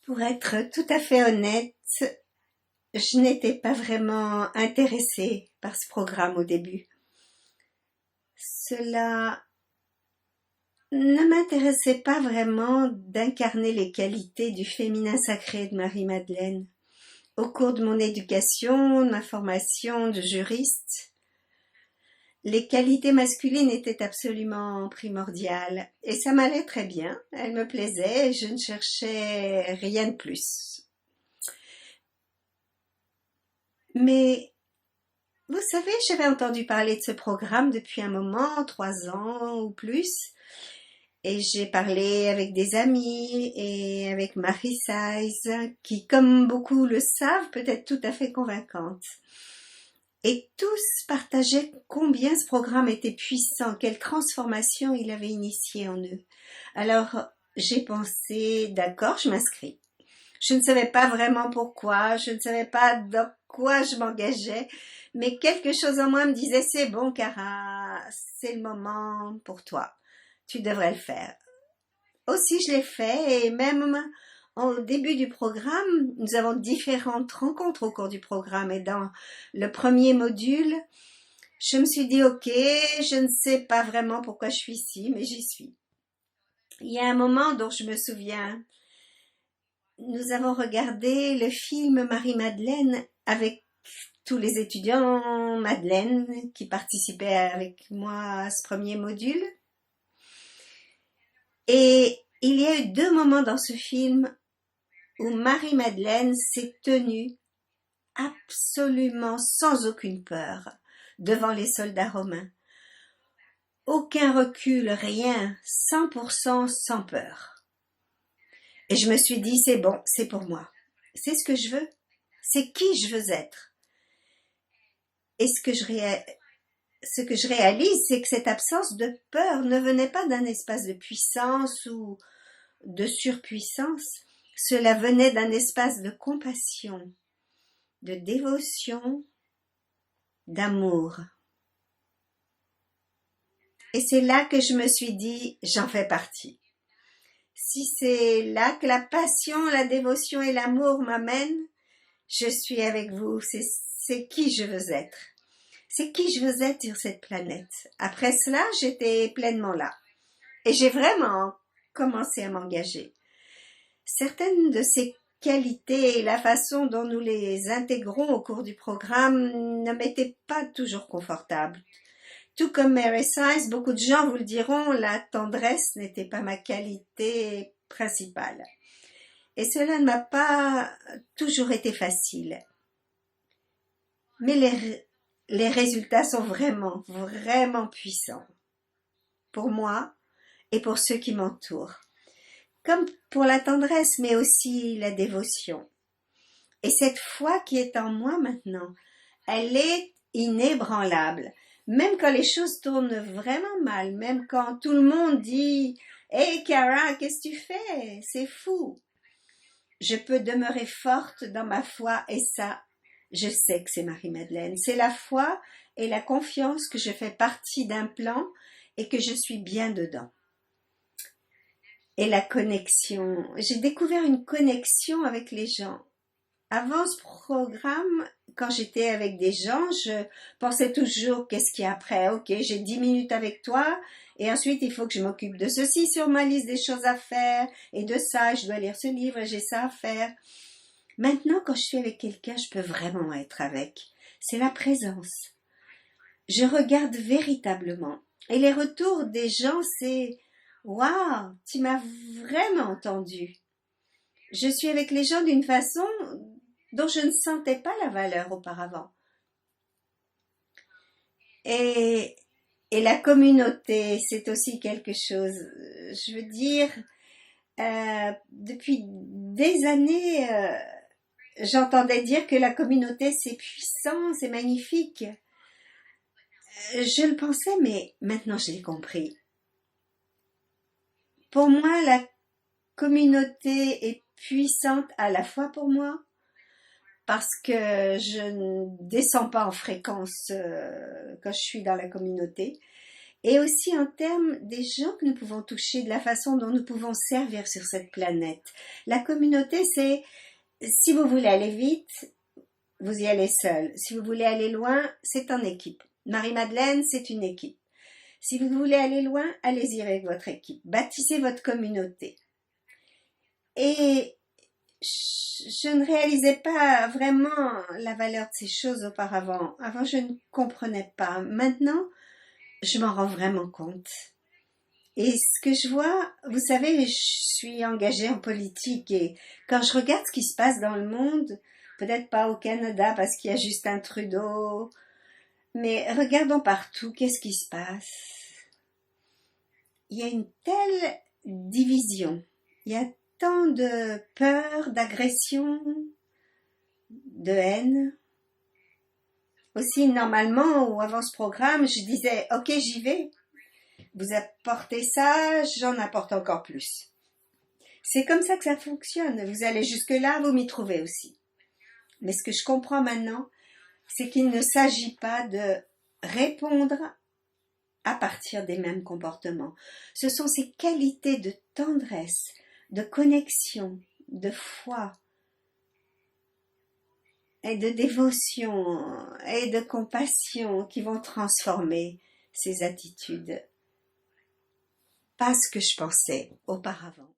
Pour être tout à fait honnête, je n'étais pas vraiment intéressée par ce programme au début. Cela ne m'intéressait pas vraiment d'incarner les qualités du féminin sacré de Marie-Madeleine. Au cours de mon éducation, de ma formation de juriste, les qualités masculines étaient absolument primordiales et ça m'allait très bien, elles me plaisaient et je ne cherchais rien de plus. Mais vous savez, j'avais entendu parler de ce programme depuis un moment, 3 ans ou plus, et j'ai parlé avec des amis et avec Marie Size, qui, comme beaucoup le savent, peut être tout à fait convaincante. Et tous partageaient combien ce programme était puissant, quelle transformation il avait initiée en eux. Alors, j'ai pensé, d'accord, je m'inscris. Je ne savais pas vraiment pourquoi, je ne savais pas dans quoi je m'engageais, mais quelque chose en moi me disait, c'est bon, Cara, c'est le moment pour toi. Tu devrais le faire. Aussi, je l'ai fait et même au début du programme, nous avons différentes rencontres au cours du programme et dans le premier module, je me suis dit, ok, je ne sais pas vraiment pourquoi je suis ici, mais j'y suis. Il y a un moment dont je me souviens, nous avons regardé le film Marie-Madeleine avec tous les étudiants Madeleine qui participaient avec moi à ce premier module. Et il y a eu 2 moments dans ce film où Marie-Madeleine s'est tenue absolument sans aucune peur devant les soldats romains. Aucun recul, rien, 100% sans peur. Et je me suis dit, c'est bon, c'est pour moi. C'est ce que je veux. C'est qui je veux être. Et ce que je réalise, c'est que cette absence de peur ne venait pas d'un espace de puissance ou de surpuissance. Cela venait d'un espace de compassion, de dévotion, d'amour. Et c'est là que je me suis dit, j'en fais partie. Si c'est là que la passion, la dévotion et l'amour m'amènent, je suis avec vous. C'est qui je veux être. C'est qui je veux être sur cette planète. Après cela, j'étais pleinement là. Et j'ai vraiment commencé à m'engager. Certaines de ces qualités et la façon dont nous les intégrons au cours du programme ne m'étaient pas toujours confortables. Tout comme Mary Size, beaucoup de gens vous le diront, la tendresse n'était pas ma qualité principale. Et cela ne m'a pas toujours été facile. Mais les résultats sont vraiment, vraiment puissants. Pour moi et pour ceux qui m'entourent. Comme pour la tendresse, mais aussi la dévotion. Et cette foi qui est en moi maintenant, elle est inébranlable. Même quand les choses tournent vraiment mal, même quand tout le monde dit « Hey Cara, qu'est-ce que tu fais? C'est fou !» Je peux demeurer forte dans ma foi et ça, je sais que c'est Marie-Madeleine. C'est la foi et la confiance que je fais partie d'un plan et que je suis bien dedans. Et la connexion. J'ai découvert une connexion avec les gens. Avant ce programme, quand j'étais avec des gens, je pensais toujours qu'est-ce qu'il y a après. Ok, j'ai 10 minutes avec toi et ensuite il faut que je m'occupe de ceci sur ma liste des choses à faire et de ça, je dois lire ce livre et j'ai ça à faire. Maintenant, quand je suis avec quelqu'un, je peux vraiment être avec. C'est la présence. Je regarde véritablement. Et les retours des gens, c'est « Waouh, tu m'as vraiment entendu !» Je suis avec les gens d'une façon dont je ne sentais pas la valeur auparavant. Et la communauté, c'est aussi quelque chose. Je veux dire, depuis des années, j'entendais dire que la communauté, c'est puissant, c'est magnifique. Je le pensais, mais maintenant j'ai compris. Pour moi, la communauté est puissante à la fois pour moi, parce que je ne descends pas en fréquence quand je suis dans la communauté, et aussi en termes des gens que nous pouvons toucher, de la façon dont nous pouvons servir sur cette planète. La communauté, c'est, si vous voulez aller vite, vous y allez seul. Si vous voulez aller loin, c'est en équipe. Marie-Madeleine, c'est une équipe. Si vous voulez aller loin, allez-y avec votre équipe. Bâtissez votre communauté. Et je ne réalisais pas vraiment la valeur de ces choses auparavant. Avant, je ne comprenais pas. Maintenant, je m'en rends vraiment compte. Et ce que je vois, vous savez, je suis engagée en politique et quand je regarde ce qui se passe dans le monde, peut-être pas au Canada parce qu'il y a Justin Trudeau, mais regardons partout, qu'est-ce qui se passe? Il y a une telle division, il y a tant de peur, d'agression, de haine. Aussi, normalement, ou avant ce programme, je disais, ok, j'y vais. Vous apportez ça, j'en apporte encore plus. C'est comme ça que ça fonctionne. Vous allez jusque-là, vous m'y trouvez aussi. Mais ce que je comprends maintenant, c'est qu'il ne s'agit pas de répondre à partir des mêmes comportements. Ce sont ces qualités de tendresse, de connexion, de foi et de dévotion et de compassion qui vont transformer ces attitudes. Pas ce que je pensais auparavant.